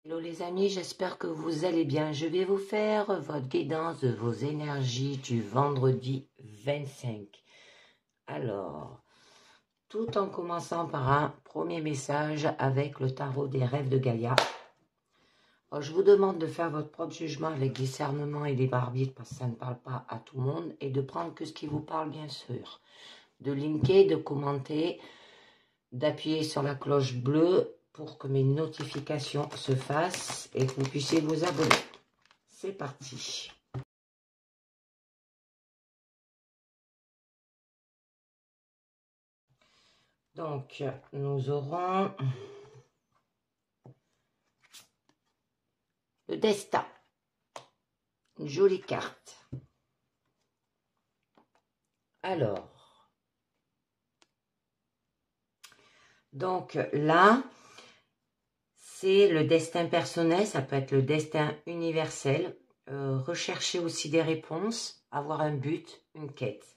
Hello les amis, j'espère que vous allez bien. Je vais vous faire votre guidance de vos énergies du vendredi 25. Alors, tout en commençant par un premier message avec le tarot des rêves de Gaïa. Alors, je vous demande de faire votre propre jugement avec discernement et libre arbitre parce que ça ne parle pas à tout le monde et de prendre que ce qui vous parle bien sûr. De linker, de commenter, d'appuyer sur la cloche bleue pour que mes notifications se fassent et que vous puissiez vous abonner. C'est parti. Donc, nous aurons le destin. Une jolie carte. Alors, donc là, c'est le destin personnel, ça peut être le destin universel. Rechercher aussi des réponses, avoir un but, une quête.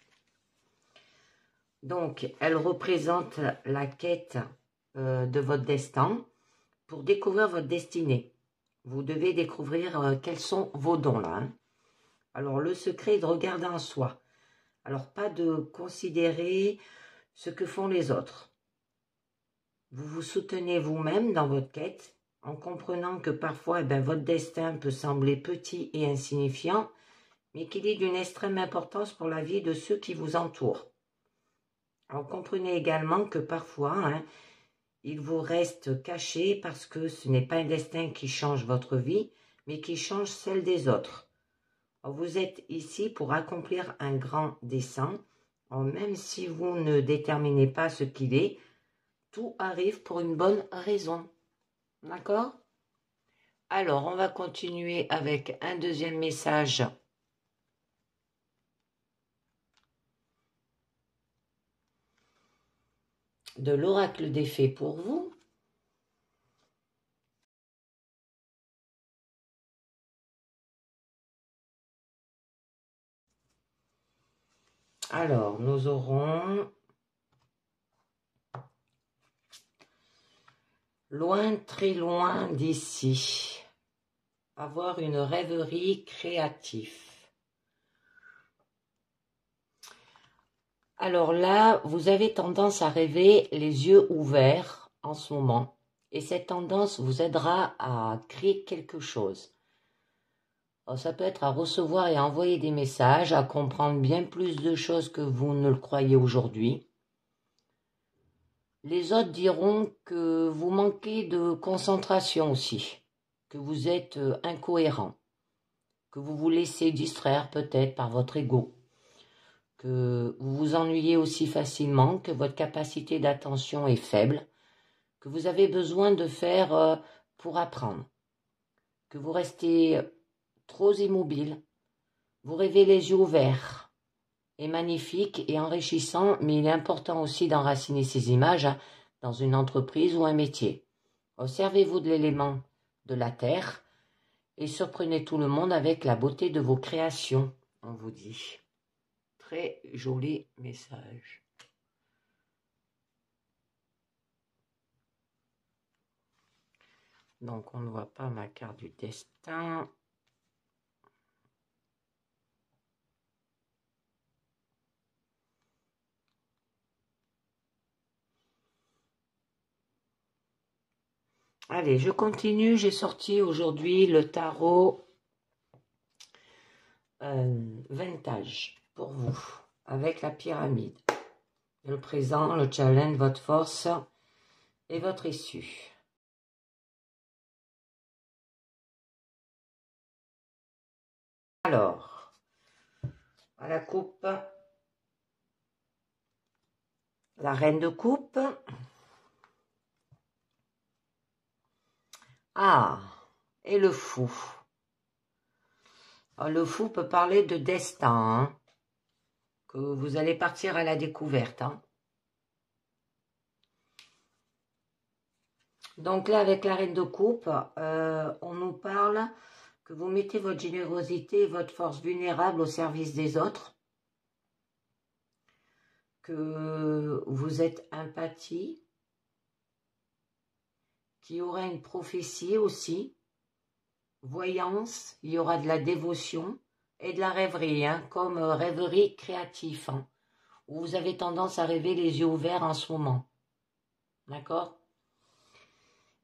Donc, elle représente la quête de votre destin pour découvrir votre destinée. Vous devez découvrir quels sont vos dons là. Hein. Alors, le secret est de regarder en soi. Alors, pas de considérer ce que font les autres. Vous vous soutenez vous-même dans votre quête en comprenant que parfois, votre destin peut sembler petit et insignifiant, mais qu'il est d'une extrême importance pour la vie de ceux qui vous entourent. Alors, comprenez également que parfois, il vous reste caché parce que ce n'est pas un destin qui change votre vie, mais qui change celle des autres. Alors, vous êtes ici pour accomplir un grand dessein. Alors, même si vous ne déterminez pas ce qu'il est, tout arrive pour une bonne raison. D'accord? Alors, on va continuer avec un deuxième message. De l'oracle des fées pour vous. Alors, nous aurons loin, très loin d'ici. Avoir une rêverie créative. Alors là, vous avez tendance à rêver les yeux ouverts en ce moment. Et cette tendance vous aidera à créer quelque chose. Alors, ça peut être à recevoir et à envoyer des messages, à comprendre bien plus de choses que vous ne le croyez aujourd'hui. Les autres diront que vous manquez de concentration aussi, que vous êtes incohérent, que vous vous laissez distraire peut-être par votre ego, que vous vous ennuyez aussi facilement, que votre capacité d'attention est faible, que vous avez besoin de faire pour apprendre, que vous restez trop immobile, vous rêvez les yeux ouverts, est magnifique et enrichissant, mais il est important aussi d'enraciner ces images dans une entreprise ou un métier. Servez-vous de l'élément de la terre et surprenez tout le monde avec la beauté de vos créations, on vous dit. Très joli message. Donc, on ne voit pas ma carte du destin. Allez, je continue. J'ai sorti aujourd'hui le tarot vintage pour vous, avec la pyramide. Le présent, le challenge, votre force et votre issue. Alors, à la coupe, la reine de coupe. Ah, et le fou. Alors, le fou peut parler de destin, hein, que vous allez partir à la découverte. Hein. Donc là, avec la reine de coupe, on nous parle que vous mettez votre générosité et votre force vulnérable au service des autres, que vous êtes empathie, qu'il y aura une prophétie aussi, voyance, il y aura de la dévotion et de la rêverie, hein, comme rêverie créative, hein, où vous avez tendance à rêver les yeux ouverts en ce moment. D'accord?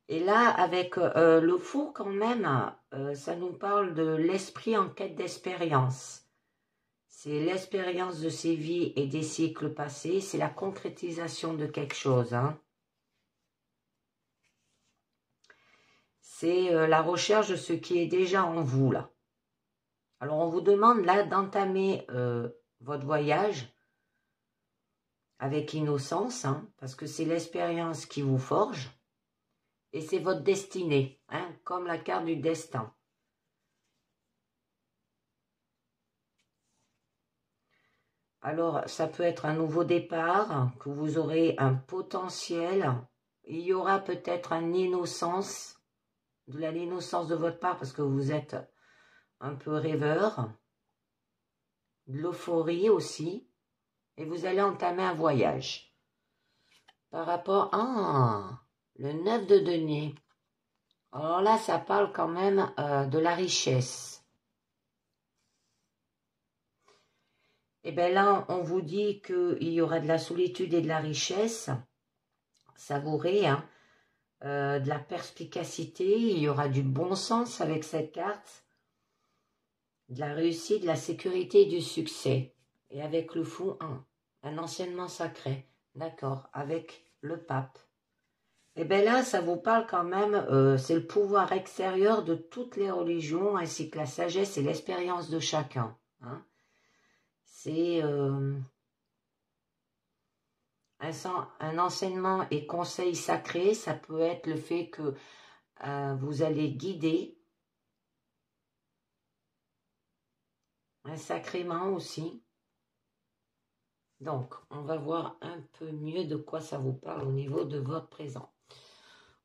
Et là, avec le fou quand même, ça nous parle de l'esprit en quête d'expérience. C'est l'expérience de ses vies et des cycles passés, c'est la concrétisation de quelque chose, hein. C'est la recherche de ce qui est déjà en vous, là. Alors, on vous demande, là, d'entamer votre voyage avec innocence, hein, parce que c'est l'expérience qui vous forge, et c'est votre destinée, hein, comme la carte du destin. Alors, ça peut être un nouveau départ, que vous aurez un potentiel, il y aura peut-être une innocence, de l'innocence de votre part, parce que vous êtes un peu rêveur, de l'euphorie aussi, et vous allez entamer un voyage. Par rapport à le 9 de denier, alors là, ça parle quand même de la richesse. Et bien là, on vous dit qu'il y aura de la solitude et de la richesse, savourée, hein, de la perspicacité, il y aura du bon sens avec cette carte, de la réussite, de la sécurité et du succès. Et avec le fou, un enseignement sacré, d'accord, avec le pape. Et bien là, ça vous parle quand même, c'est le pouvoir extérieur de toutes les religions, ainsi que la sagesse et l'expérience de chacun, hein. C'est un enseignement et conseil sacré, ça peut être le fait que vous allez guider, un sacrement aussi. Donc, on va voir un peu mieux de quoi ça vous parle au niveau de votre présent.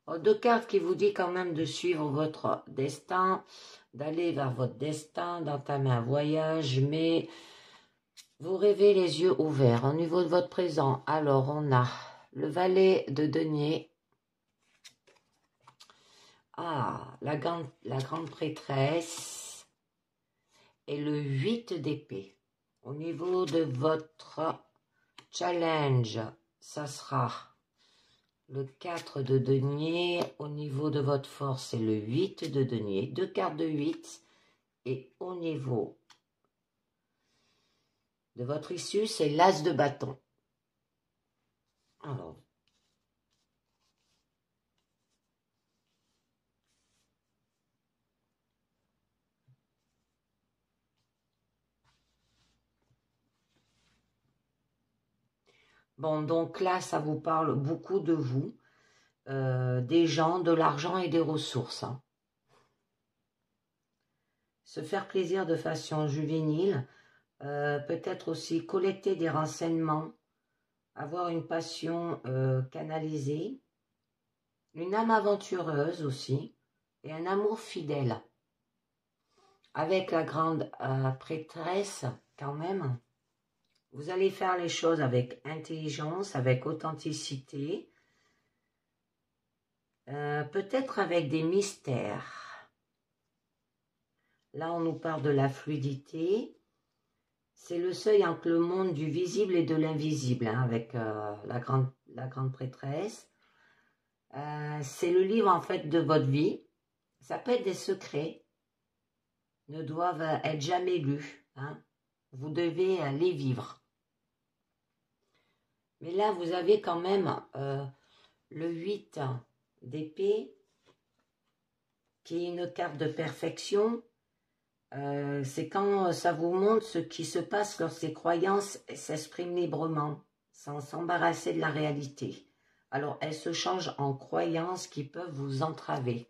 Alors, deux cartes qui vous disent quand même de suivre votre destin, d'aller vers votre destin, d'entamer un voyage, mais vous rêvez les yeux ouverts. Au niveau de votre présent, alors on a le valet de denier, la grande prêtresse et le 8 d'épée. Au niveau de votre challenge, ça sera le 4 de denier. Au niveau de votre force, c'est le 8 de denier. Deux cartes de 8. Et au niveau de votre issue, c'est l'as de bâton. Alors, bon, donc là, ça vous parle beaucoup de vous, des gens, de l'argent et des ressources, hein. Se faire plaisir de façon juvénile, peut-être aussi collecter des renseignements, avoir une passion canalisée, une âme aventureuse aussi, et un amour fidèle. Avec la grande prêtresse, quand même, vous allez faire les choses avec intelligence, avec authenticité, peut-être avec des mystères. Là, on nous parle de la fluidité. C'est le seuil entre le monde du visible et de l'invisible, hein, avec la grande prêtresse. C'est le livre, en fait, de votre vie. Ça peut être des secrets, ne doivent être jamais lus, hein. Vous devez les vivre. Mais là, vous avez quand même le 8 d'épée, qui est une carte de perfection. C'est quand ça vous montre ce qui se passe lorsque ces croyances s'expriment librement, sans s'embarrasser de la réalité. Alors, elles se changent en croyances qui peuvent vous entraver.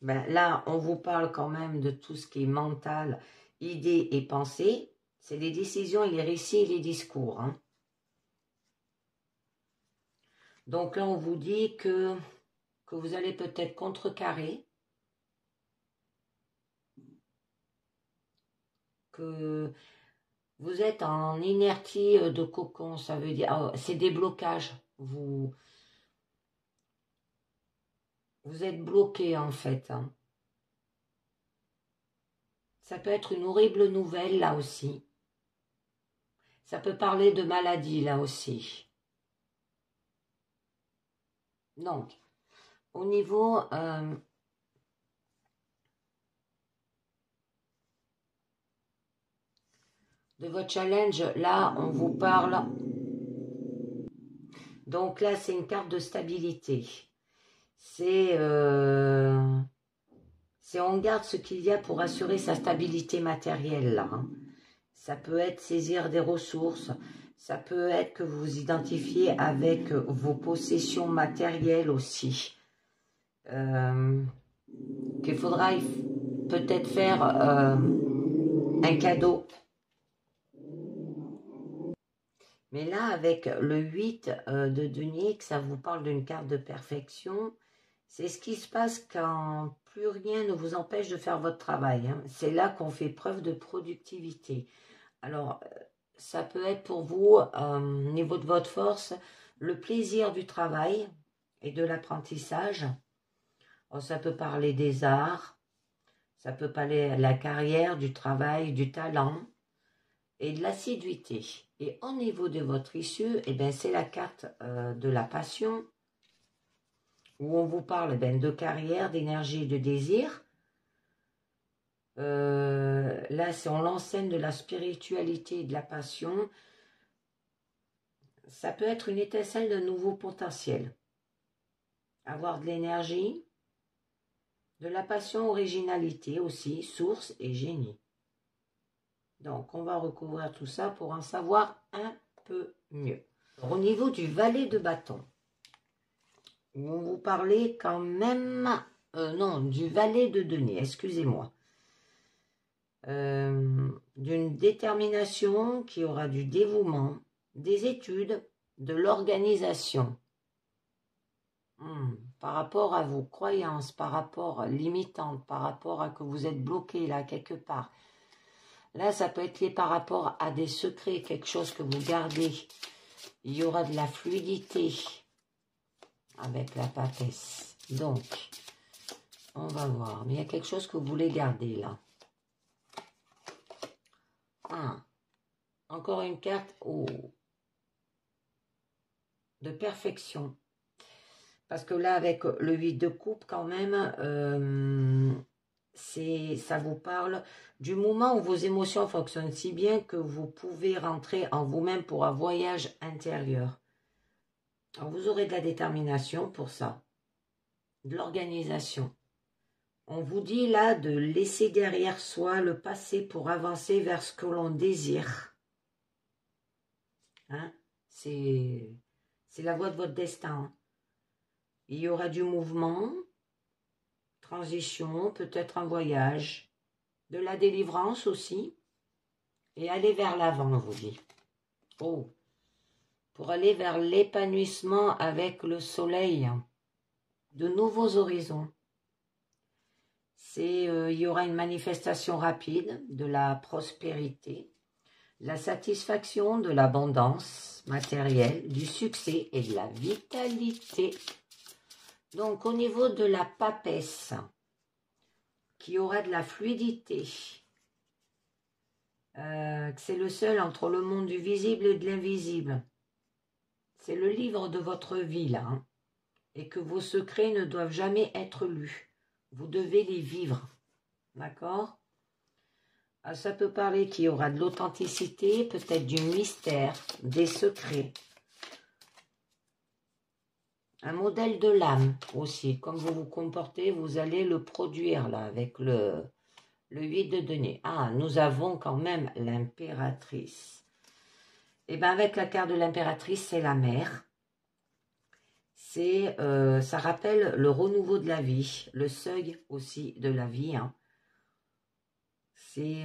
Ben, là, on vous parle quand même de tout ce qui est mental, idées et pensées. C'est les décisions et les récits et les discours, hein. Donc là, on vous dit que vous allez peut-être contrecarrer, que vous êtes en inertie de cocon, ça veut dire, c'est des blocages. Vous êtes bloqué en fait, hein. Ça peut être une horrible nouvelle, là aussi. Ça peut parler de maladie, là aussi. Donc, au niveau de votre challenge, là, on vous parle. Donc là, c'est une carte de stabilité. C'est on garde ce qu'il y a pour assurer sa stabilité matérielle, là. Hein. Ça peut être saisir des ressources. Ça peut être que vous vous identifiez avec vos possessions matérielles aussi. Qu'il faudra peut-être faire un cadeau. Mais là, avec le 8 de denier, que ça vous parle d'une carte de perfection, c'est ce qui se passe quand plus rien ne vous empêche de faire votre travail. Hein. C'est là qu'on fait preuve de productivité. Alors, ça peut être pour vous, au niveau de votre force, le plaisir du travail et de l'apprentissage. Ça peut parler des arts, ça peut parler de la carrière, du travail, du talent et de l'assiduité. Et au niveau de votre issue, eh ben, c'est la carte de la passion, où on vous parle de carrière, d'énergie et de désir. Là, c'est on l'enseigne de la spiritualité et de la passion. Ça peut être une étincelle de nouveau potentiel. Avoir de l'énergie, de la passion, originalité aussi, source et génie. Donc, on va recouvrir tout ça pour en savoir un peu mieux. Au niveau du valet de bâton, où on vous parlait quand même... non, du valet de denier, excusez-moi. D'une détermination qui aura du dévouement, des études, de l'organisation. Par rapport à vos croyances, par rapport limitantes, par rapport à que vous êtes bloqué là quelque part. Là, ça peut être lié par rapport à des secrets, quelque chose que vous gardez. Il y aura de la fluidité avec la papesse. Donc, on va voir. Mais il y a quelque chose que vous voulez garder là. Encore une carte de perfection. Parce que là, avec le 8 de coupe, quand même, ça vous parle du moment où vos émotions fonctionnent si bien que vous pouvez rentrer en vous-même pour un voyage intérieur. Alors, vous aurez de la détermination pour ça, de l'organisation. On vous dit là de laisser derrière soi le passé pour avancer vers ce que l'on désire. Hein? C'est la voie de votre destin. Il y aura du mouvement, transition, peut-être un voyage, de la délivrance aussi, et aller vers l'avant, on vous dit. Oh, pour aller vers l'épanouissement avec le soleil, de nouveaux horizons. Il y aura une manifestation rapide de la prospérité, la satisfaction, de l'abondance matérielle, du succès et de la vitalité. Donc, au niveau de la papesse, qui aura de la fluidité, c'est le seul entre le monde du visible et de l'invisible. C'est le livre de votre vie, là, hein, et que vos secrets ne doivent jamais être lus. Vous devez les vivre, d'accord? Ça peut parler qu'il y aura de l'authenticité, peut-être du mystère, des secrets. Un modèle de l'âme aussi. Comme vous vous comportez, vous allez le produire là avec le 8 de denier. Nous avons quand même l'impératrice. Et bien avec la carte de l'impératrice, c'est la mère. Ça rappelle le renouveau de la vie, le seuil aussi de la vie. Hein. C'est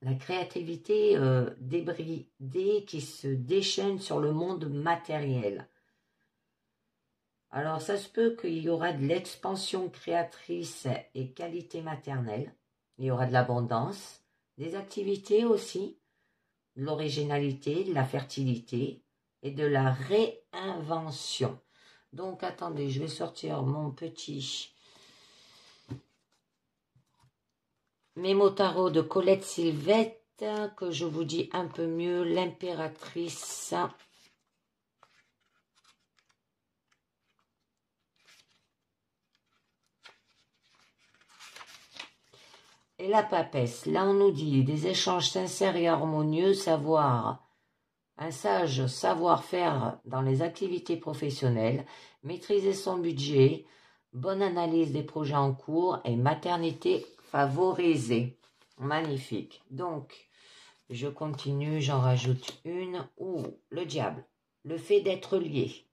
la créativité débridée qui se déchaîne sur le monde matériel. Alors, ça se peut qu'il y aura de l'expansion créatrice et qualité maternelle. Il y aura de l'abondance, des activités aussi, de l'originalité, de la fertilité et de la réinvention. Donc, attendez, je vais sortir mon petit Mémo tarot de Colette Sylvette, que je vous dis un peu mieux, l'impératrice. Et la papesse. Là, on nous dit des échanges sincères et harmonieux, un sage savoir-faire dans les activités professionnelles, maîtriser son budget, bonne analyse des projets en cours et maternité favorisée. Magnifique. Donc, je continue, j'en rajoute une. Le diable. Le fait d'être lié.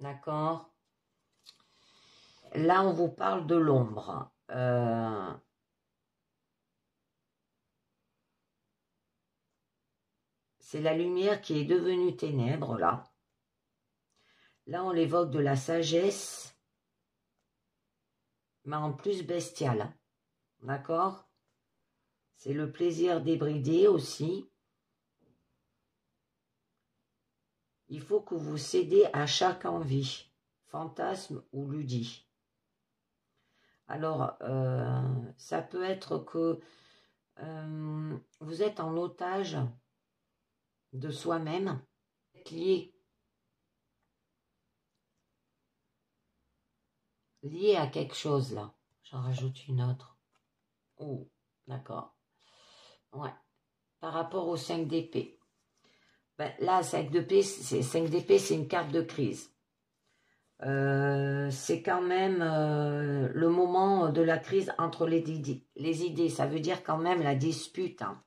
D'accord? Là, on vous parle de l'ombre. C'est la lumière qui est devenue ténèbres, là. Là, on l'évoque de la sagesse, mais en plus bestiale. D'accord? C'est le plaisir débridé aussi. Il faut que vous cédez à chaque envie, fantasme ou ludie. Alors, ça peut être que vous êtes en otage de soi-même, lié à quelque chose là. J'en rajoute une autre. Oh, d'accord. Ouais. Par rapport au 5 d'épée. Ben, là, 5 d'épée, c'est une carte de crise. C'est quand même le moment de la crise entre les idées. Ça veut dire quand même la dispute. Hein.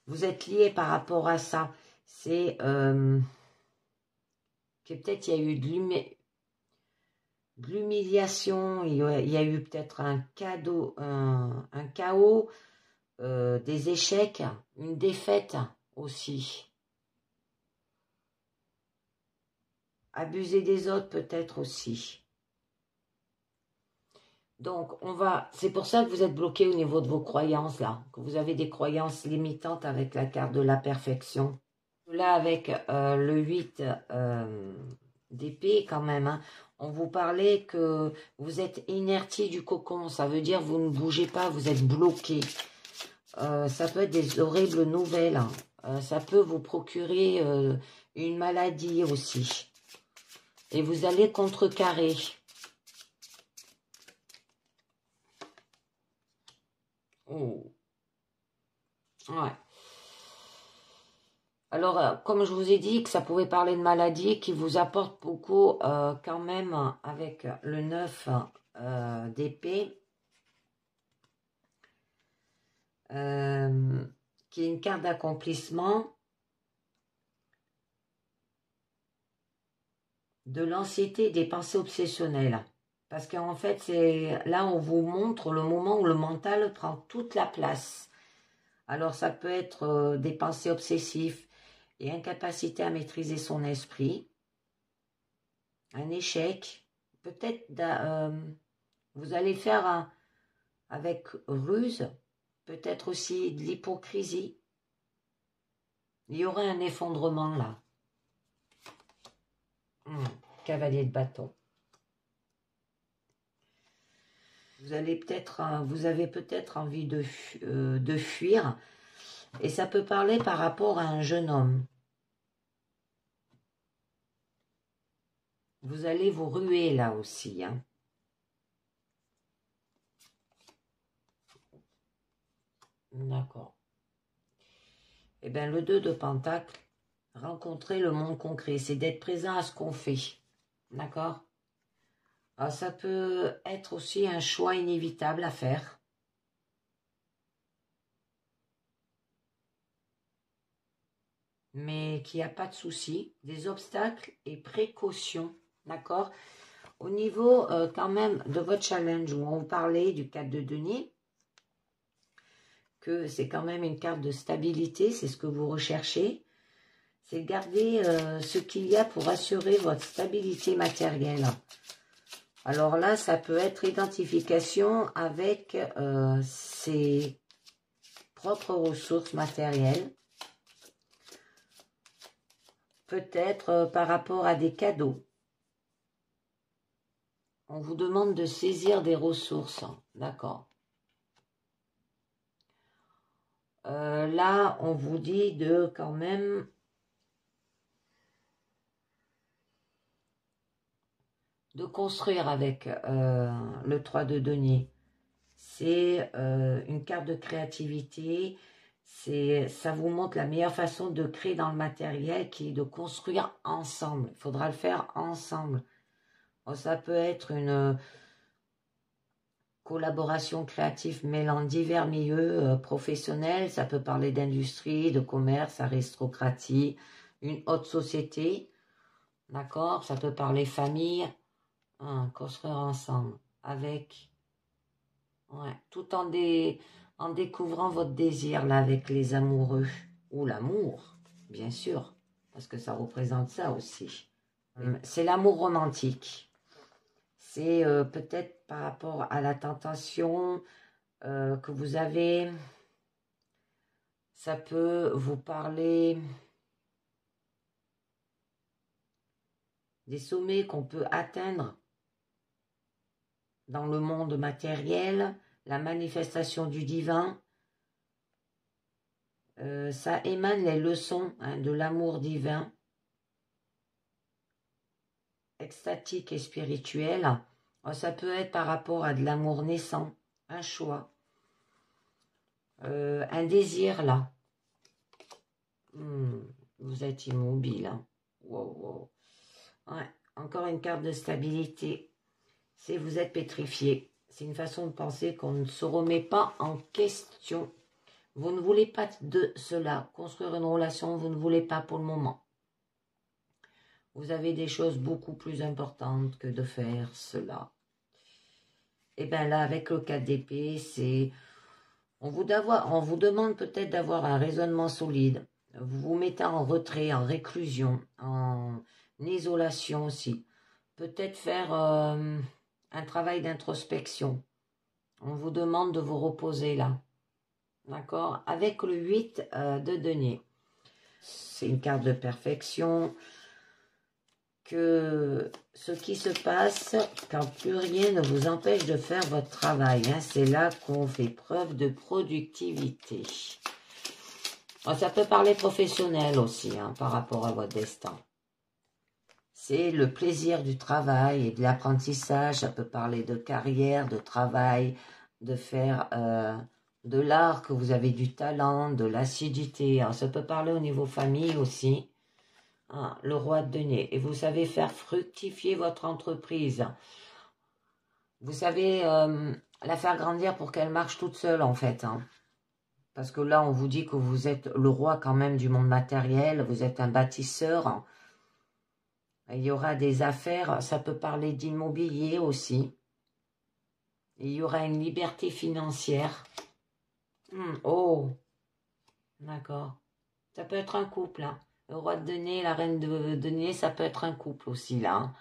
Vous êtes liés par rapport à ça. C'est que peut-être il y a eu de l'humiliation, il y a eu peut-être un chaos, des échecs, une défaite aussi. Abuser des autres peut-être aussi. Donc, c'est pour ça que vous êtes bloqué au niveau de vos croyances, là. Que vous avez des croyances limitantes avec la carte de la perfection. Là, avec le 8 d'épée, quand même, hein, on vous parlait que vous êtes inertie du cocon. Ça veut dire que vous ne bougez pas, vous êtes bloqué. Ça peut être des horribles nouvelles. Hein. Ça peut vous procurer une maladie aussi. Et vous allez contrecarrer. Oh. Ouais. Alors, comme je vous ai dit que ça pouvait parler de maladie qui vous apporte beaucoup quand même avec le 9 d'épée, qui est une carte d'accomplissement, de l'anxiété et des pensées obsessionnelles. Parce qu'en fait, là on vous montre le moment où le mental prend toute la place. Alors ça peut être des pensées obsessives et incapacité à maîtriser son esprit, un échec, peut-être vous allez faire avec ruse, peut-être aussi de l'hypocrisie. Il y aurait un effondrement là. Cavalier de bâton. Vous avez peut-être envie de fuir. Et ça peut parler par rapport à un jeune homme. Vous allez vous ruer là aussi. Hein. D'accord. Eh bien, le 2 de Pentacle, rencontrer le monde concret, c'est d'être présent à ce qu'on fait. D'accord? Alors, ça peut être aussi un choix inévitable à faire. Mais qu'il n'y a pas de souci. Des obstacles et précautions. D'accord? Au niveau quand même de votre challenge où on parlait du 4 de denier, que c'est quand même une carte de stabilité, c'est ce que vous recherchez, c'est garder ce qu'il y a pour assurer votre stabilité matérielle. Alors là, ça peut être identification avec ses propres ressources matérielles, peut-être par rapport à des cadeaux. On vous demande de saisir des ressources, d'accord. Là, on vous dit de quand même de construire avec le 3 de denier. C'est une carte de créativité. Ça vous montre la meilleure façon de créer dans le matériel qui est de construire ensemble. Il faudra le faire ensemble. Bon, ça peut être une collaboration créative mêlant divers milieux professionnels. Ça peut parler d'industrie, de commerce, aristocratie, une haute société. D'accord? Ça peut parler famille. Construire ensemble. Avec... Ouais, tout en découvrant votre désir là avec les amoureux. Ou l'amour, bien sûr. Parce que ça représente ça aussi. C'est l'amour romantique. C'est peut-être par rapport à la tentation que vous avez. Ça peut vous parler des sommets qu'on peut atteindre dans le monde matériel, la manifestation du divin. Ça émane les leçons de l'amour divin, extatique et spirituel. Ça peut être par rapport à de l'amour naissant, un choix, un désir là. Vous êtes immobile. Hein. Wow, wow. Ouais, encore une carte de stabilité. C'est vous êtes pétrifié. C'est une façon de penser qu'on ne se remet pas en question. Vous ne voulez pas de cela. Construire une relation, vous ne voulez pas pour le moment. Vous avez des choses beaucoup plus importantes que de faire cela. Et bien là, avec le 4 d'épée, c'est... On vous demande peut-être d'avoir un raisonnement solide. Vous vous mettez en retrait, en réclusion, en isolation aussi. Peut-être faire un travail d'introspection. On vous demande de vous reposer là. D'accord? Avec le 8 de denier. C'est une carte de perfection. Que ce qui se passe quand plus rien ne vous empêche de faire votre travail. Hein, c'est là qu'on fait preuve de productivité. Alors, ça peut parler professionnel aussi hein, par rapport à votre destin. C'est le plaisir du travail et de l'apprentissage. Ça peut parler de carrière, de travail, de faire de l'art, que vous avez du talent, de l'assiduité. Alors, ça peut parler au niveau famille aussi. Le roi de denier. Et vous savez faire fructifier votre entreprise. Vous savez la faire grandir pour qu'elle marche toute seule en fait. Hein. Parce que là, on vous dit que vous êtes le roi quand même du monde matériel. Vous êtes un bâtisseur. Il y aura des affaires. Ça peut parler d'immobilier aussi. Il y aura une liberté financière. Oh, d'accord. Ça peut être un couple. Hein. Le roi de denier, la reine de denier, ça peut être un couple aussi, là.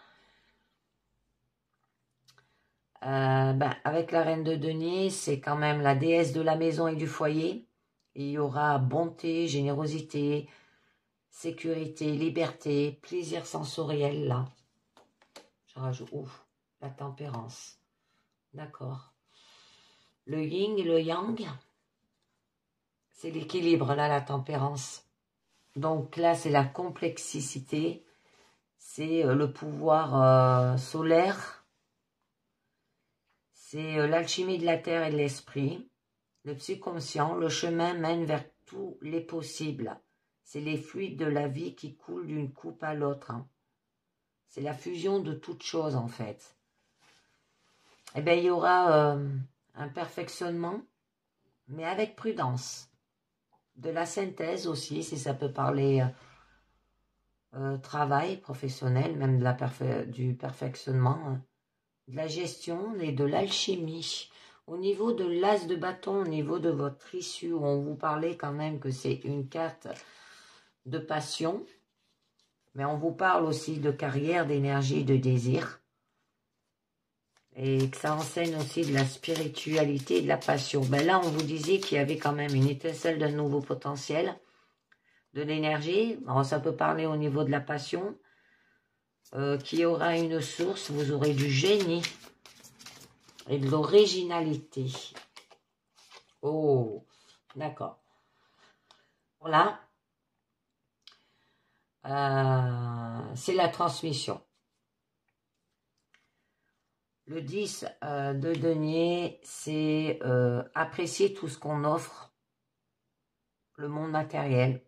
Avec la reine de denier, c'est quand même la déesse de la maison et du foyer. Il y aura bonté, générosité, sécurité, liberté, plaisir sensoriel, là. Je rajoute, la tempérance. D'accord. Le yin et le yang, c'est l'équilibre, là, la tempérance. Donc là, c'est la complexité, c'est le pouvoir solaire, c'est l'alchimie de la terre et de l'esprit, le subconscient, le chemin mène vers tous les possibles. C'est les fluides de la vie qui coulent d'une coupe à l'autre. Hein. C'est la fusion de toutes choses en fait. Eh bien, il y aura un perfectionnement, mais avec prudence. De la synthèse aussi, si ça peut parler travail professionnel, même du perfectionnement, hein, de la gestion et de l'alchimie. Au niveau de l'as de bâton, au niveau de votre issue, on vous parlait quand même que c'est une carte de passion, mais on vous parle aussi de carrière, d'énergie, de désir. Et que ça enseigne aussi de la spiritualité et de la passion. Ben là, on vous disait qu'il y avait quand même une étincelle d'un nouveau potentiel, de l'énergie. Alors, ça peut parler au niveau de la passion, qui aura une source. Vous aurez du génie et de l'originalité. Oh, d'accord. Là, c'est la transmission. Le 10 de denier, c'est apprécier tout ce qu'on offre, le monde matériel.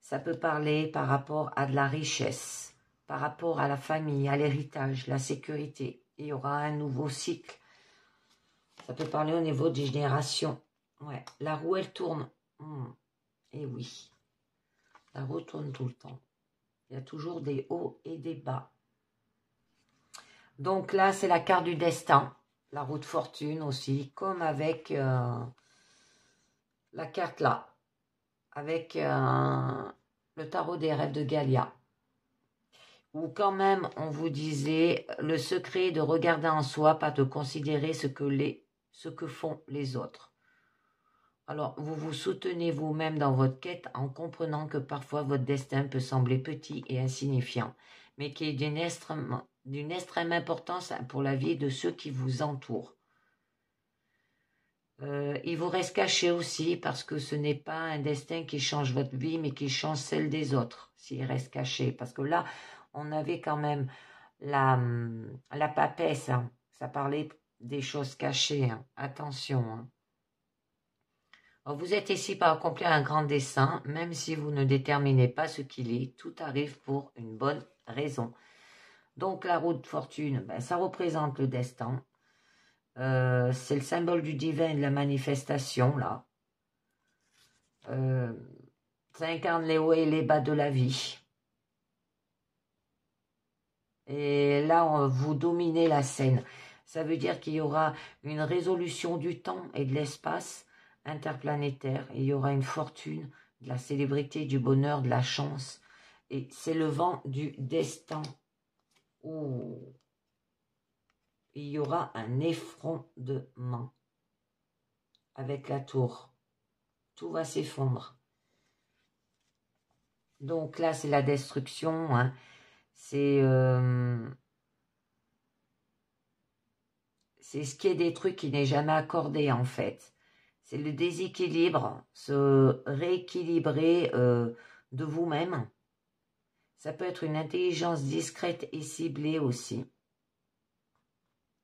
Ça peut parler par rapport à de la richesse, par rapport à la famille, à l'héritage, la sécurité. Il y aura un nouveau cycle. Ça peut parler au niveau des générations. Ouais, la roue, elle tourne. Et oui, la roue tourne tout le temps. Il y a toujours des hauts et des bas. Donc là, c'est la carte du destin. La roue de fortune aussi, comme avec la carte là. Avec le tarot des rêves de Galia. Ou quand même, on vous disait, le secret de regarder en soi, pas de considérer ce que font les autres. Alors, vous vous soutenez vous-même dans votre quête en comprenant que parfois votre destin peut sembler petit et insignifiant, mais qui est d'une extrême importance pour la vie de ceux qui vous entourent. Il vous reste caché aussi parce que ce n'est pas un destin qui change votre vie, mais qui change celle des autres, s'il reste caché. Parce que là, on avait quand même la papesse, hein. Ça parlait des choses cachées, hein. Attention. Hein. Alors, vous êtes ici pour accomplir un grand dessein, même si vous ne déterminez pas ce qu'il est, tout arrive pour une bonne raison. Donc la roue de fortune, ça représente le destin. C'est le symbole du divin et de la manifestation, là. Ça incarne les hauts et les bas de la vie. Et là, vous dominez la scène. Ça veut dire qu'il y aura une résolution du temps et de l'espace interplanétaire. Et il y aura une fortune, de la célébrité, du bonheur, de la chance. Et c'est le vent du destin. Oh. Il y aura un effondrement avec la tour. Tout va s'effondrer. Donc là, c'est la destruction. Hein. C'est ce qui est détruit qui n'est jamais accordé en fait. C'est le déséquilibre, se rééquilibrer de vous-même. Ça peut être une intelligence discrète et ciblée aussi.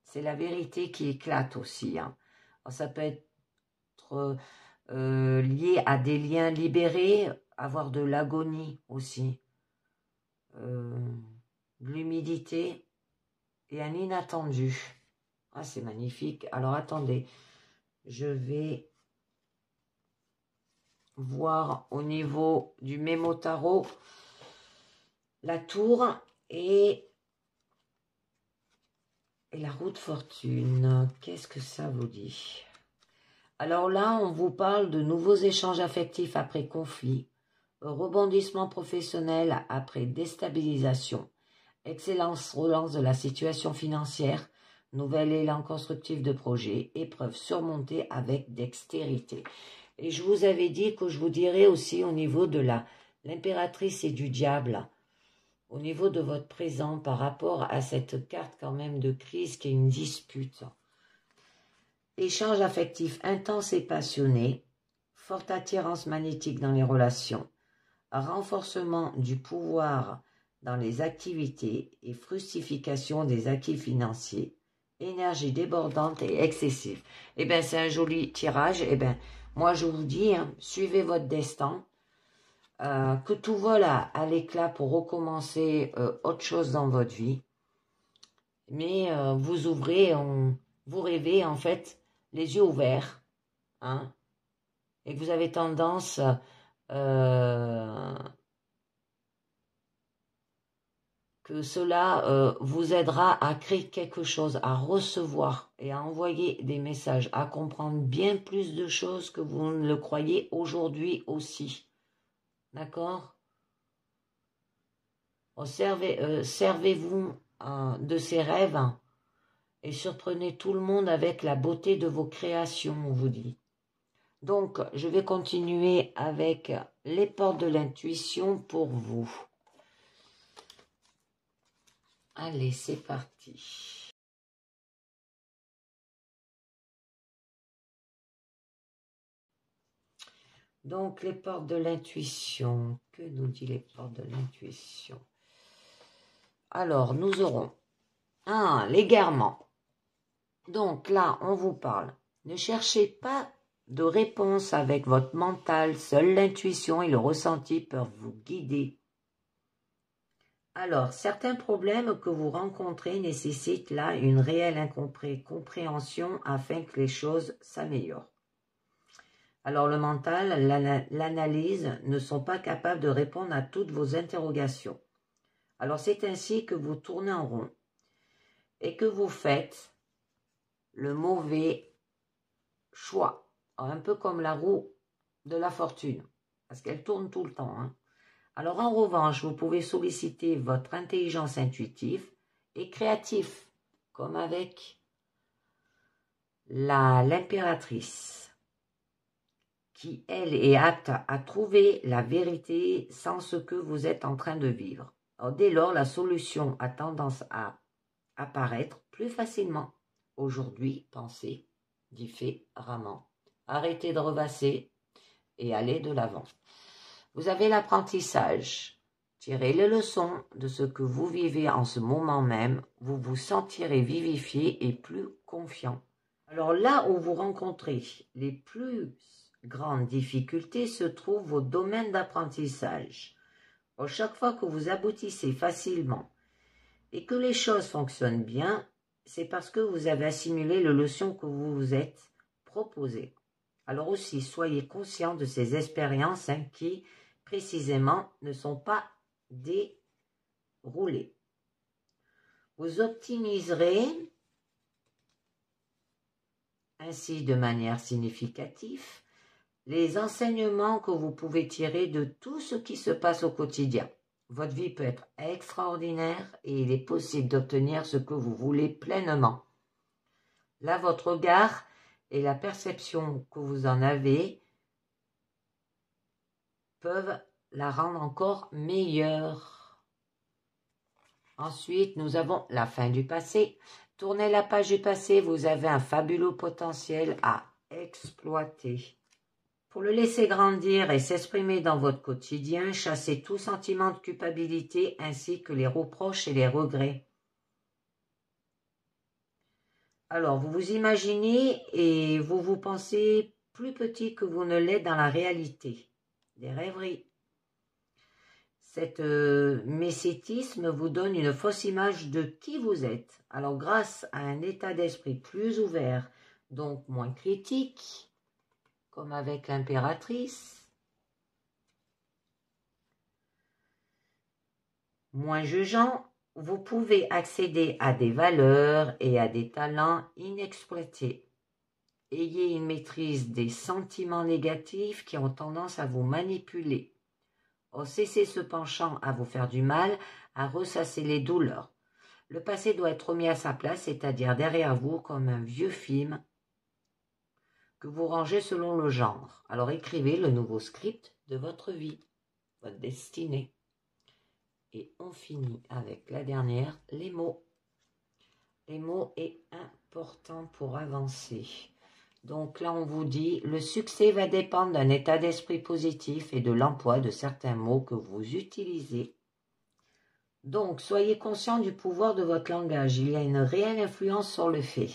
C'est la vérité qui éclate aussi. Hein. Alors, ça peut être lié à des liens libérés, avoir de l'agonie aussi, de l'humidité et un inattendu. Ah, c'est magnifique. Alors, attendez, je vais voir au niveau du Mémo Tarot la tour et la roue de fortune. Qu'est-ce que ça vous dit? Alors là, on vous parle de nouveaux échanges affectifs après conflit, rebondissement professionnel après déstabilisation, excellence relance de la situation financière, nouvel élan constructif de projet, épreuve surmontée avec dextérité. Et je vous avais dit que je vous dirais aussi au niveau de l'impératrice et du diable, au niveau de votre présent par rapport à cette carte quand même de crise qui est une dispute. Échange affectif intense et passionné, forte attirance magnétique dans les relations, renforcement du pouvoir dans les activités et fructification des acquis financiers, énergie débordante et excessive. Eh bien, c'est un joli tirage. Eh bien, moi, je vous dis, hein, suivez votre destin, que tout vole à l'éclat pour recommencer autre chose dans votre vie. Mais vous ouvrez, vous rêvez, en fait, les yeux ouverts, hein, et que vous avez tendance que cela vous aidera à créer quelque chose, à recevoir et à envoyer des messages, à comprendre bien plus de choses que vous ne le croyez aujourd'hui aussi. D'accord? Servez-vous de ces rêves et surprenez tout le monde avec la beauté de vos créations, on vous dit. Donc, je vais continuer avec les portes de l'intuition pour vous. Allez, c'est parti. Donc, les portes de l'intuition. Que nous dit les portes de l'intuition? Alors, nous aurons l'égarement. Donc là, on vous parle. Ne cherchez pas de réponse avec votre mental. Seule l'intuition et le ressenti peuvent vous guider. Alors, certains problèmes que vous rencontrez nécessitent là une réelle compréhension afin que les choses s'améliorent. Alors, le mental, l'analyse ne sont pas capables de répondre à toutes vos interrogations. Alors, c'est ainsi que vous tournez en rond et que vous faites le mauvais choix. Un peu comme la roue de la fortune, parce qu'elle tourne tout le temps. Alors, en revanche, vous pouvez solliciter votre intelligence intuitive et créative, comme avec l'impératrice, qui, elle, est apte à trouver la vérité sans ce que vous êtes en train de vivre. Alors, dès lors, la solution a tendance à apparaître plus facilement. Aujourd'hui, pensez différemment. Arrêtez de revasser et allez de l'avant. Vous avez l'apprentissage. Tirez les leçons de ce que vous vivez en ce moment même. Vous vous sentirez vivifié et plus confiant. Alors là où vous rencontrez les plus grandes difficultés se trouvent vos domaines d'apprentissage. Chaque fois que vous aboutissez facilement et que les choses fonctionnent bien, c'est parce que vous avez assimilé les leçons que vous vous êtes proposées. Alors aussi, soyez conscient de ces expériences qui, précisément, ne sont pas déroulées. Vous optimiserez ainsi de manière significative les enseignements que vous pouvez tirer de tout ce qui se passe au quotidien. Votre vie peut être extraordinaire et il est possible d'obtenir ce que vous voulez pleinement. Là, votre regard et la perception que vous en avez peuvent la rendre encore meilleure. Ensuite, nous avons la fin du passé. Tournez la page du passé, vous avez un fabuleux potentiel à exploiter. Pour le laisser grandir et s'exprimer dans votre quotidien, chassez tout sentiment de culpabilité ainsi que les reproches et les regrets. Alors, vous vous imaginez et vous vous pensez plus petit que vous ne l'êtes dans la réalité. Des rêveries. Cet messétisme vous donne une fausse image de qui vous êtes. Alors, grâce à un état d'esprit plus ouvert, donc moins critique, comme avec l'impératrice, moins jugeant, vous pouvez accéder à des valeurs et à des talents inexploités. Ayez une maîtrise des sentiments négatifs qui ont tendance à vous manipuler. Cessez ce penchant à vous faire du mal, à ressasser les douleurs. Le passé doit être remis à sa place, c'est-à-dire derrière vous comme un vieux film que vous rangez selon le genre. Alors écrivez le nouveau script de votre vie, votre destinée. Et on finit avec la dernière, les mots. Les mots est important pour avancer. Donc là, on vous dit, le succès va dépendre d'un état d'esprit positif et de l'emploi de certains mots que vous utilisez. Donc, soyez conscient du pouvoir de votre langage. Il y a une réelle influence sur le fait.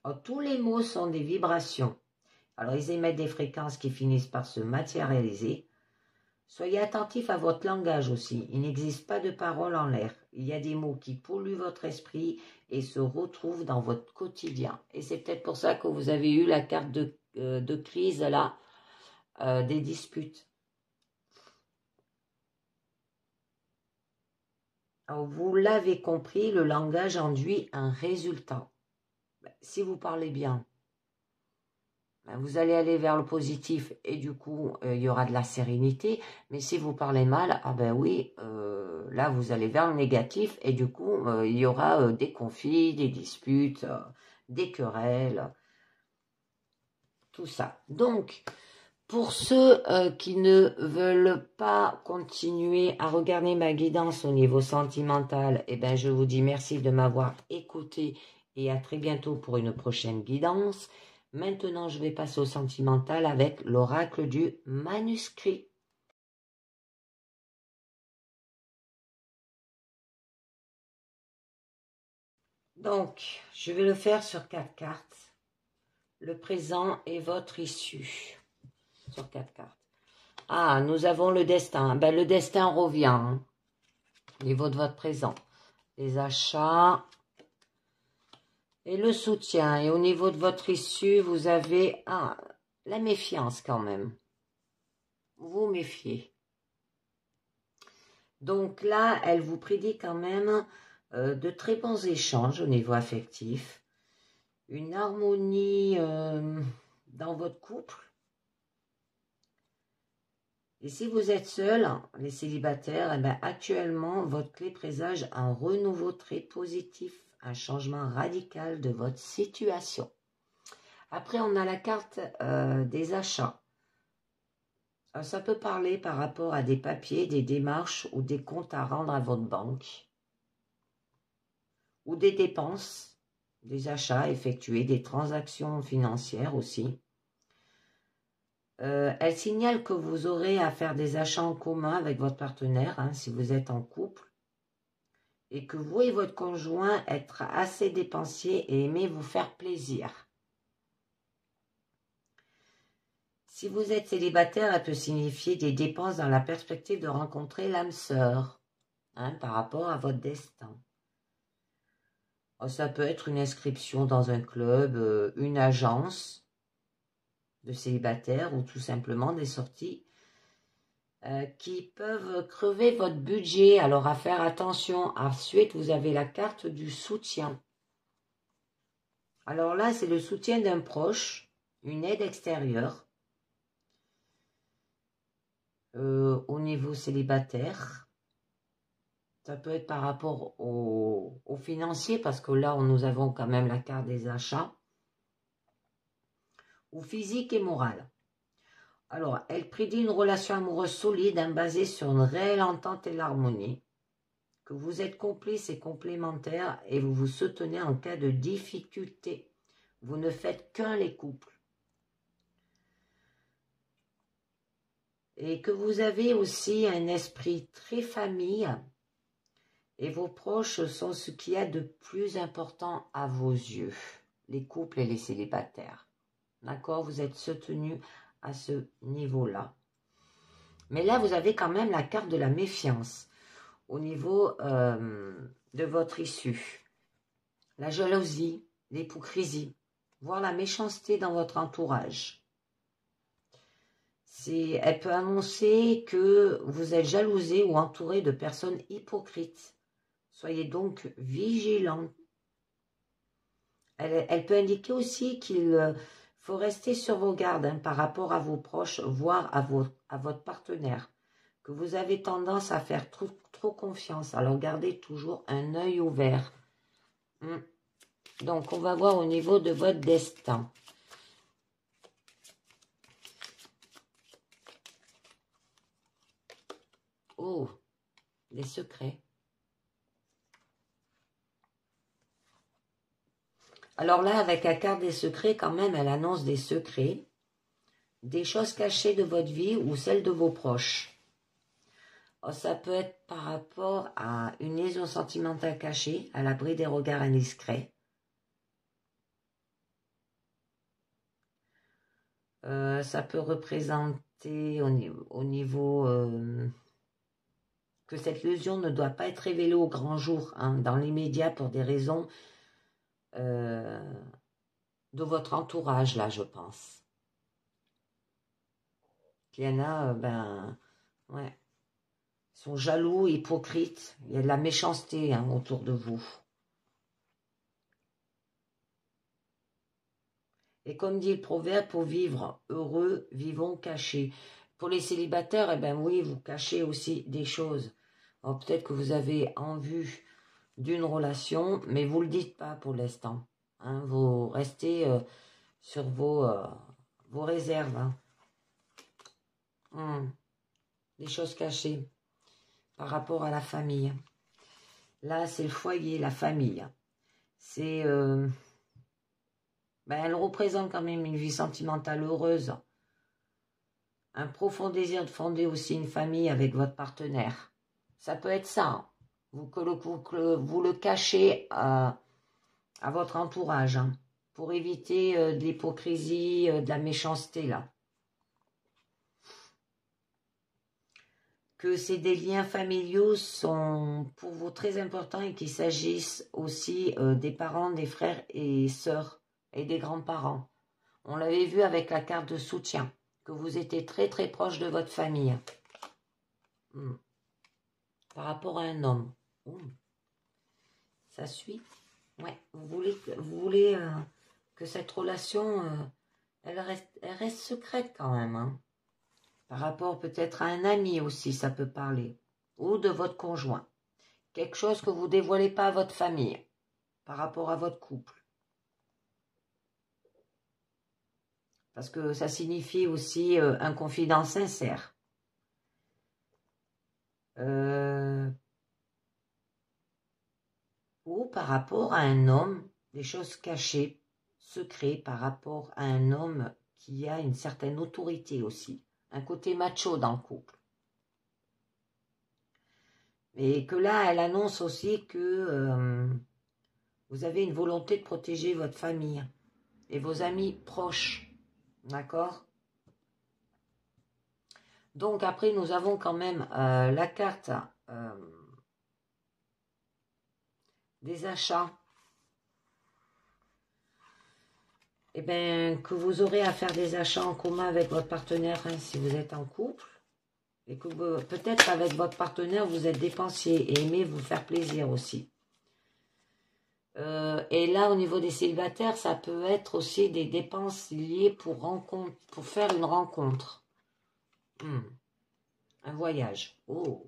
Alors, tous les mots sont des vibrations. Alors, ils émettent des fréquences qui finissent par se matérialiser. Soyez attentif à votre langage aussi. Il n'existe pas de paroles en l'air. Il y a des mots qui polluent votre esprit et se retrouvent dans votre quotidien. Et c'est peut-être pour ça que vous avez eu la carte de crise là, des disputes. Alors, vous l'avez compris, le langage induit un résultat. Si vous parlez bien, vous allez aller vers le positif et du coup, il y aura de la sérénité. Mais si vous parlez mal, oui, là, vous allez vers le négatif et du coup, il y aura des conflits, des disputes, des querelles, tout ça. Donc, pour ceux qui ne veulent pas continuer à regarder ma guidance au niveau sentimental, je vous dis merci de m'avoir écouté et à très bientôt pour une prochaine guidance. Maintenant, je vais passer au sentimental avec l'oracle du manuscrit. Donc, je vais le faire sur 4 cartes. Le présent est votre issue. Sur 4 cartes. Ah, nous avons le destin. Ben, le destin revient hein, au niveau de votre présent. Les achats et le soutien. Et au niveau de votre issue, vous avez la méfiance quand même. Vous méfiez. Donc là, elle vous prédit quand même de très bons échanges au niveau affectif. Une harmonie dans votre couple. Et si vous êtes seul, les célibataires, eh bien, actuellement, votre clé présage un renouveau très positif, un changement radical de votre situation. Après, on a la carte des achats. Ça peut parler par rapport à des papiers, des démarches ou des comptes à rendre à votre banque. Ou des dépenses, des achats effectués, des transactions financières aussi. Elle signale que vous aurez à faire des achats en commun avec votre partenaire, hein, si vous êtes en couple, et que vous et votre conjoint êtes assez dépensiers et aimez vous faire plaisir. Si vous êtes célibataire, elle peut signifier des dépenses dans la perspective de rencontrer l'âme sœur, hein, par rapport à votre destin. Ça peut être une inscription dans un club, une agence de célibataires ou tout simplement des sorties qui peuvent crever votre budget. Alors à faire attention. Ensuite, vous avez la carte du soutien. Alors là, c'est le soutien d'un proche, une aide extérieure au niveau célibataire. Ça peut être par rapport au financier, parce que là, nous avons quand même la carte des achats. Ou physique et morale. Alors, elle prédit une relation amoureuse solide, hein, basée sur une réelle entente et l'harmonie. Que vous êtes complices et complémentaires et vous vous soutenez en cas de difficulté. Vous ne faites qu'un les couples. Et que vous avez aussi un esprit très famille et vos proches sont ce qu'il y a de plus important à vos yeux, les couples et les célibataires. D'accord? Vous êtes soutenus à ce niveau-là. Mais là, vous avez quand même la carte de la méfiance au niveau de votre issue. La jalousie, l'hypocrisie, voire la méchanceté dans votre entourage. Elle peut annoncer que vous êtes jalousé ou entouré de personnes hypocrites. Soyez donc vigilants. Elle peut indiquer aussi qu'il faut rester sur vos gardes hein, par rapport à vos proches, voire à votre partenaire. Que vous avez tendance à faire trop confiance. Alors gardez toujours un œil ouvert. Donc on va voir au niveau de votre destin. Oh, les secrets. Alors là, avec la carte des secrets, quand même, elle annonce des secrets, des choses cachées de votre vie ou celles de vos proches. Oh, ça peut être par rapport à une liaison sentimentale cachée, à l'abri des regards indiscrets. Ça peut représenter au niveau que cette illusion ne doit pas être révélée au grand jour, hein, dans l'immédiat pour des raisons de votre entourage, là, je pense. Il y en a, ouais, sont jaloux, hypocrites. Il y a de la méchanceté hein, autour de vous. Et comme dit le proverbe, pour vivre heureux, vivons cachés. Pour les célibataires, eh bien oui, vous cachez aussi des choses. Peut-être que vous avez en vue d'une relation, mais vous ne le dites pas pour l'instant. Hein, vous restez sur vos réserves. Hein. Des choses cachées par rapport à la famille. Là, c'est le foyer, la famille. C'est Ben, elle représente quand même une vie sentimentale heureuse. Un profond désir de fonder aussi une famille avec votre partenaire. Ça peut être ça. Hein. Vous le cachez à votre entourage. Hein, pour éviter de l'hypocrisie, de la méchanceté là. Que des liens familiaux sont pour vous très importants et qu'il s'agisse aussi des parents, des frères et sœurs et des grands-parents. On l'avait vu avec la carte de soutien, que vous étiez très très proche de votre famille. Par rapport à un homme. Ça suit. Ouais. Vous voulez que cette relation, elle reste secrète quand même. Hein. Par rapport peut-être à un ami aussi, ça peut parler. Ou de votre conjoint. Quelque chose que vous ne dévoilez pas à votre famille. Par rapport à votre couple. Parce que ça signifie aussi un confident sincère. Ou par rapport à un homme, des choses cachées, secrets par rapport à un homme qui a une certaine autorité aussi. Un côté macho dans le couple. Et que là, elle annonce aussi que vous avez une volonté de protéger votre famille et vos amis proches. D'accord ? Donc après, nous avons quand même la carte des achats. Eh bien, que vous aurez à faire des achats en commun avec votre partenaire hein, si vous êtes en couple. Et que peut-être avec votre partenaire, vous êtes dépensier et aimez vous faire plaisir aussi. Et là, au niveau des célibataires, ça peut être aussi des dépenses liées pour faire une rencontre. Un voyage. Oh.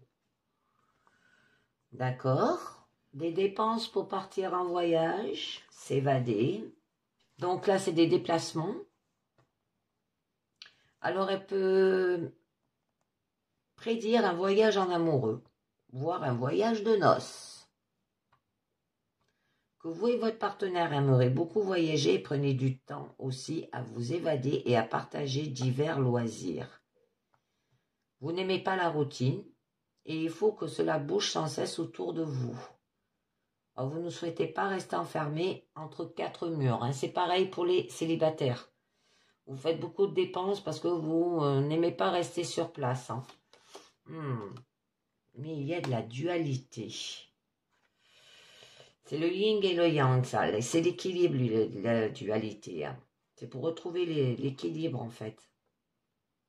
D'accord. Des dépenses pour partir en voyage, s'évader. Donc là, c'est des déplacements. Alors, elle peut prédire un voyage en amoureux, voire un voyage de noces. Que vous et votre partenaire aimeraient beaucoup voyager et prenez du temps aussi à vous évader et à partager divers loisirs. Vous n'aimez pas la routine et il faut que cela bouge sans cesse autour de vous. Alors, vous ne souhaitez pas rester enfermé entre quatre murs. Hein. C'est pareil pour les célibataires. Vous faites beaucoup de dépenses parce que vous n'aimez pas rester sur place. Hein. Mais il y a de la dualité. C'est le yin et le yang, ça. C'est l'équilibre, la dualité. Hein. C'est pour retrouver l'équilibre, en fait.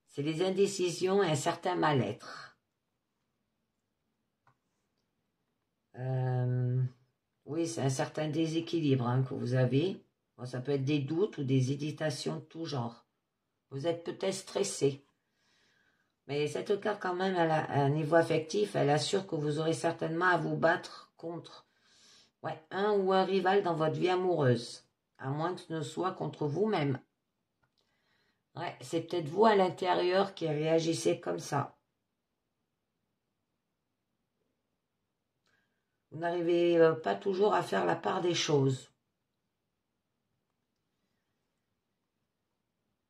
C'est les indécisions et un certain mal-être. Oui, c'est un certain déséquilibre hein, que vous avez. Bon, ça peut être des doutes ou des hésitations de tout genre. Vous êtes peut-être stressé. Mais cette carte, quand même, à un niveau affectif, elle assure que vous aurez certainement à vous battre contre un ou un rival dans votre vie amoureuse. À moins que ce ne soit contre vous-même. Ouais, c'est peut-être vous à l'intérieur qui réagissez comme ça. Vous n'arrivez pas toujours à faire la part des choses.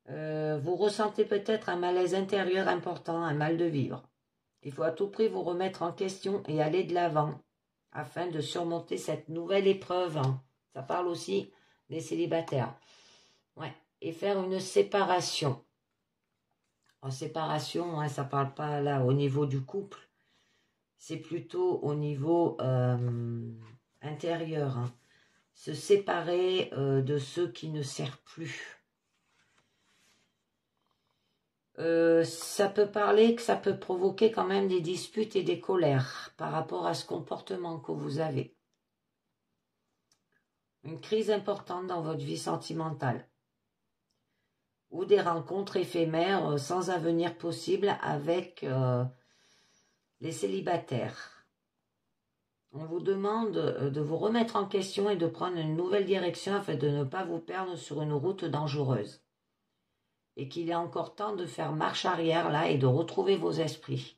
Vous ressentez peut-être un malaise intérieur important, un mal de vivre. Il faut à tout prix vous remettre en question et aller de l'avant afin de surmonter cette nouvelle épreuve. Hein. Ça parle aussi des célibataires. Ouais. Et faire une séparation. En séparation, hein, ça ne parle pas là au niveau du couple. C'est plutôt au niveau intérieur. Hein. Se séparer de ceux qui ne servent plus. Ça peut parler que ça peut provoquer quand même des disputes et des colères par rapport à ce comportement que vous avez. Une crise importante dans votre vie sentimentale. Ou des rencontres éphémères sans avenir possible avec les célibataires. On vous demande de vous remettre en question et de prendre une nouvelle direction afin de ne pas vous perdre sur une route dangereuse. Et qu'il est encore temps de faire marche arrière là et de retrouver vos esprits.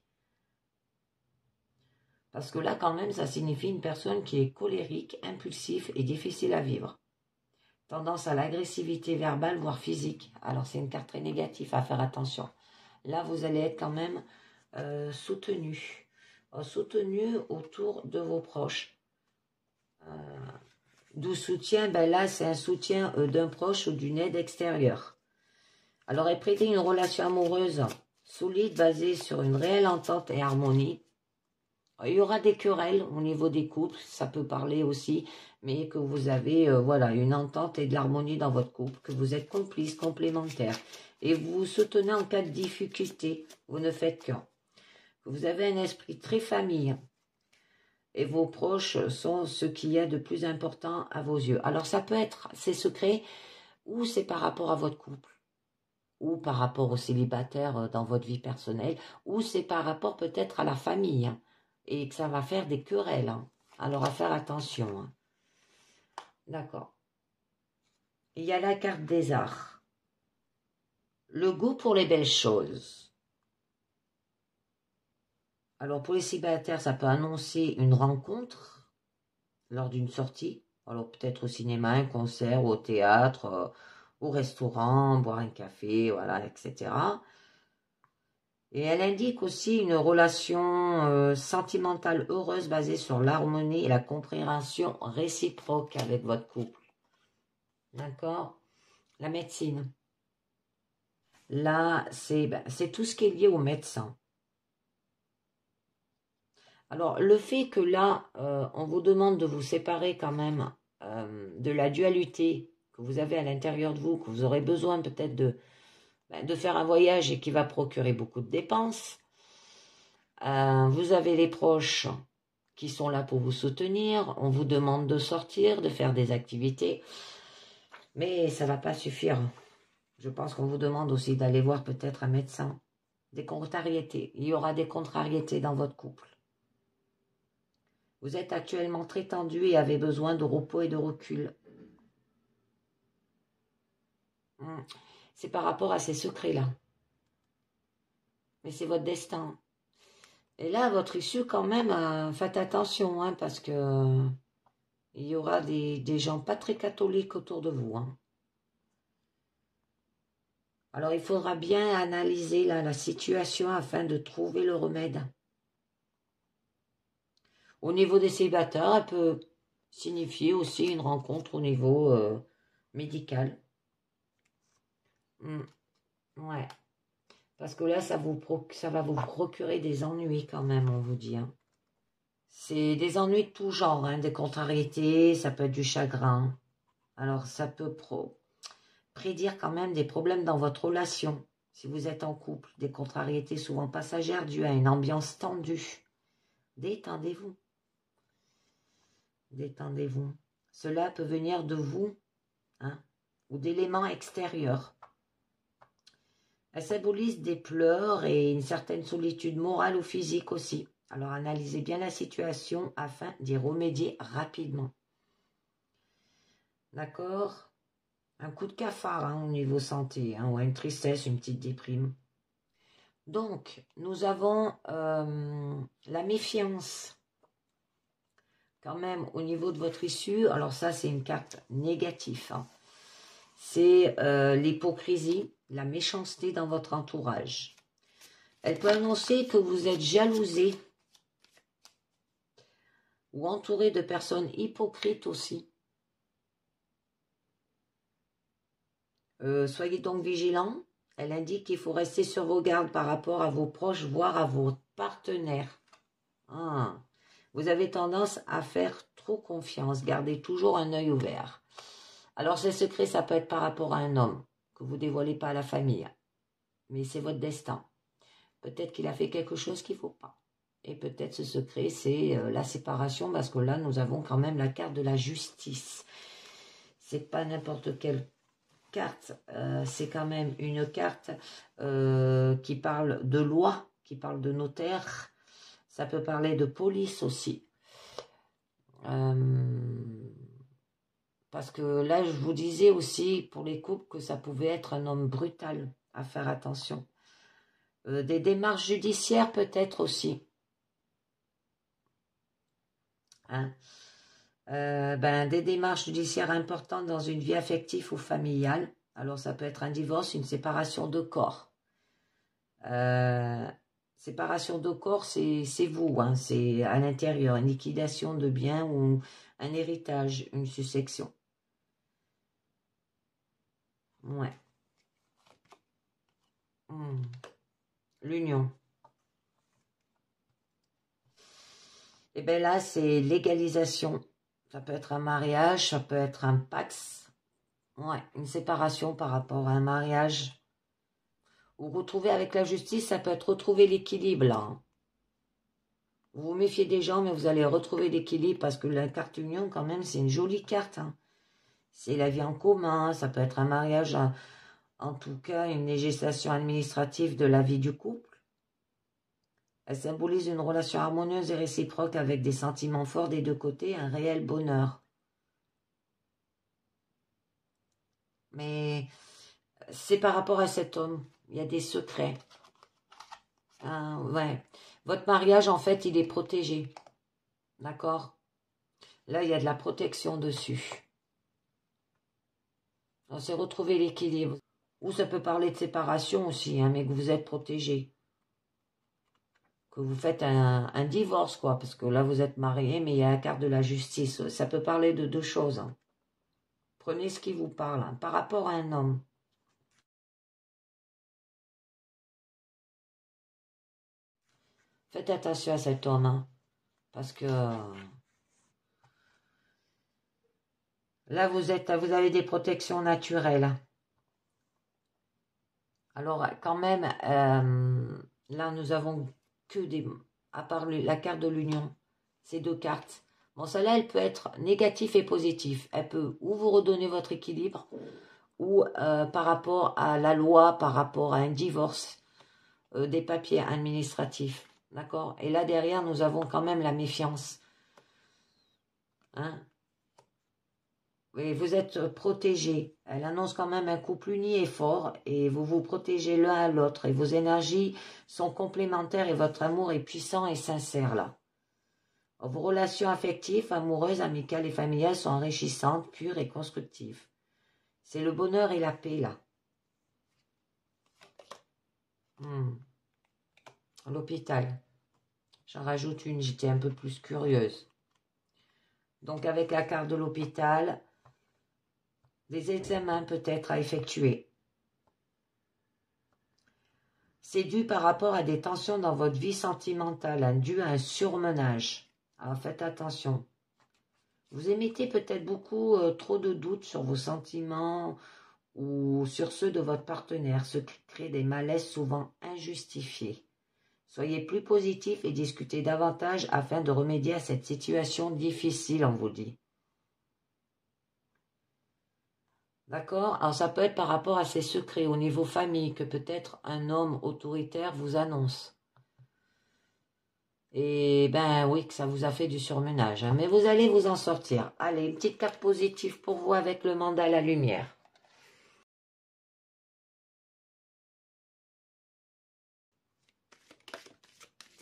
Parce que là, quand même, ça signifie une personne qui est colérique, impulsif et difficile à vivre. tendance à l'agressivité verbale, voire physique. Alors, c'est une carte très négative, à faire attention. Là, vous allez être quand même soutenu. Soutenu autour de vos proches. D'où soutien, ben là, c'est un soutien d'un proche ou d'une aide extérieure. Alors, prêter une relation amoureuse solide, basée sur une réelle entente et harmonie. Il y aura des querelles au niveau des couples, ça peut parler aussi, mais que vous avez voilà, une entente et de l'harmonie dans votre couple, que vous êtes complices, complémentaires, et vous vous soutenez en cas de difficulté, vous ne faites qu'un. Vous avez un esprit très famille, et vos proches sont ce qu'il y a de plus important à vos yeux. Alors ça peut être ces secrets, ou c'est par rapport à votre couple, ou par rapport aux célibataires dans votre vie personnelle, ou c'est par rapport peut-être à la famille, hein, et que ça va faire des querelles. Hein. Alors à faire attention. Hein. D'accord. Il y a la carte des arts. Le goût pour les belles choses. Alors pour les célibataires, ça peut annoncer une rencontre lors d'une sortie. Alors peut-être au cinéma, un concert, au théâtre, au restaurant, boire un café, voilà, etc. Et elle indique aussi une relation sentimentale heureuse basée sur l'harmonie et la compréhension réciproque avec votre couple. D'accord? La médecine. Là, c'est tout ce qui est lié au médecin. Alors, le fait que là, on vous demande de vous séparer quand même de la dualité que vous avez à l'intérieur de vous, que vous aurez besoin peut-être de faire un voyage et qui va procurer beaucoup de dépenses. Vous avez les proches qui sont là pour vous soutenir. On vous demande de sortir, de faire des activités. Mais ça ne va pas suffire. Je pense qu'on vous demande aussi d'aller voir peut-être un médecin. Des contrariétés. Il y aura des contrariétés dans votre couple. Vous êtes actuellement très tendu et avez besoin de repos et de recul. C'est par rapport à ces secrets-là. Mais c'est votre destin. Et là, votre issue, quand même, faites attention, hein, parce que il y aura des gens pas très catholiques autour de vous. Hein. Alors, il faudra bien analyser là, la situation afin de trouver le remède. Au niveau des célibataires, elle peut signifier aussi une rencontre au niveau médical. Ouais. Parce que là, ça va vous procurer des ennuis quand même, on vous dit. Hein. C'est des ennuis de tout genre, hein, des contrariétés, ça peut être du chagrin. Alors, ça peut prédire quand même des problèmes dans votre relation. Si vous êtes en couple, des contrariétés souvent passagères dues à une ambiance tendue. Détendez-vous. Détendez-vous. Cela peut venir de vous, hein, ou d'éléments extérieurs. Elle symbolise des pleurs et une certaine solitude morale ou physique aussi. Alors analysez bien la situation afin d'y remédier rapidement. D'accord? Un coup de cafard hein, au niveau santé, hein, ou une tristesse, une petite déprime. Donc, nous avons la méfiance. Quand même, au niveau de votre issue, alors ça, c'est une carte négative. Hein. C'est l'hypocrisie, la méchanceté dans votre entourage. Elle peut annoncer que vous êtes jalousé ou entouré de personnes hypocrites aussi. Soyez donc vigilants. Elle indique qu'il faut rester sur vos gardes par rapport à vos proches, voire à vos partenaires. Vous avez tendance à faire trop confiance. Gardez toujours un œil ouvert. Alors, ces secrets, ça peut être par rapport à un homme que vous ne dévoilez pas à la famille. Mais c'est votre destin. Peut-être qu'il a fait quelque chose qu'il ne faut pas. Et peut-être ce secret, c'est la séparation, parce que là, nous avons quand même la carte de la justice. C'est pas n'importe quelle carte, c'est quand même une carte qui parle de loi, qui parle de notaire. Ça peut parler de police aussi. Parce que là, je vous disais aussi pour les couples que ça pouvait être un homme brutal, à faire attention. Des démarches judiciaires peut-être aussi. Hein. Des démarches judiciaires importantes dans une vie affective ou familiale. Alors, ça peut être un divorce, une séparation de corps. Séparation de corps, c'est vous, hein, c'est à l'intérieur, une liquidation de biens ou un héritage, une succession. Ouais. L'union. Et bien là, c'est légalisation. Ça peut être un mariage, ça peut être un pax. Ouais, une séparation par rapport à un mariage. Vous retrouvez avec la justice, ça peut être retrouver l'équilibre là. Vous vous méfiez des gens, mais vous allez retrouver l'équilibre parce que la carte union, quand même, c'est une jolie carte. Hein. C'est la vie en commun, ça peut être un mariage, en tout cas, une législation administrative de la vie du couple. Elle symbolise une relation harmonieuse et réciproque avec des sentiments forts des deux côtés, un réel bonheur. Mais c'est par rapport à cet homme. Il y a des secrets. Ouais. Votre mariage, en fait, il est protégé. D'accord? Là, il y a de la protection dessus. On s'est retrouvé l'équilibre. Ou ça peut parler de séparation aussi, hein, mais que vous êtes protégé. Que vous faites un divorce, quoi. Parce que là, vous êtes marié, mais il y a la carte de la justice. Ça peut parler de deux choses. Hein. Prenez ce qui vous parle. Hein, par rapport à un homme. Faites attention à cet homme, hein, parce que là, vous avez des protections naturelles. Alors, quand même, là, nous avons que des... À part la carte de l'union, ces deux cartes. Bon, celle-là, elle peut être négative et positive. Elle peut ou vous redonner votre équilibre, ou par rapport à la loi, par rapport à un divorce, des papiers administratifs. D'accord? Et là, derrière, nous avons quand même la méfiance. Hein? Oui, vous êtes protégés. Elle annonce quand même un couple uni et fort et vous vous protégez l'un à l'autre et vos énergies sont complémentaires et votre amour est puissant et sincère là. Vos relations affectives, amoureuses, amicales et familiales sont enrichissantes, pures et constructives. C'est le bonheur et la paix là. L'hôpital. J'en rajoute une, j'étais un peu plus curieuse. Donc avec la carte de l'hôpital, des examens peut-être à effectuer. C'est dû par rapport à des tensions dans votre vie sentimentale, dû à un surmenage. Alors faites attention. Vous émettez peut-être beaucoup trop de doutes sur vos sentiments ou sur ceux de votre partenaire, ce qui crée des malaises souvent injustifiés. Soyez plus positif et discutez davantage afin de remédier à cette situation difficile, on vous dit. D'accord? Alors ça peut être par rapport à ces secrets au niveau famille que peut-être un homme autoritaire vous annonce. Et ben oui, que ça vous a fait du surmenage. Hein. Mais vous allez vous en sortir. Allez, une petite carte positive pour vous avec le mandat à la lumière.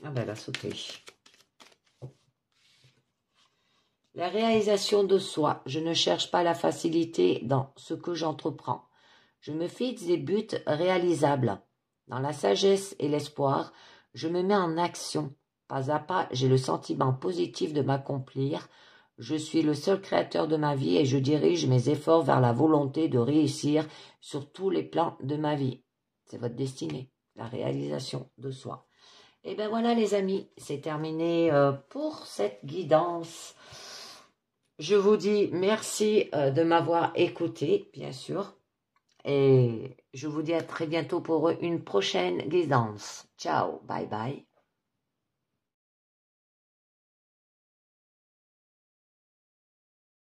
Ah ben elle a sauté. La réalisation de soi. Je ne cherche pas la facilité dans ce que j'entreprends. Je me fixe des buts réalisables. Dans la sagesse et l'espoir, je me mets en action. Pas à pas, j'ai le sentiment positif de m'accomplir. Je suis le seul créateur de ma vie et je dirige mes efforts vers la volonté de réussir sur tous les plans de ma vie. C'est votre destinée, la réalisation de soi. Et bien voilà les amis, c'est terminé pour cette guidance. Je vous dis merci de m'avoir écouté, bien sûr. Et je vous dis à très bientôt pour une prochaine guidance. Ciao, bye bye.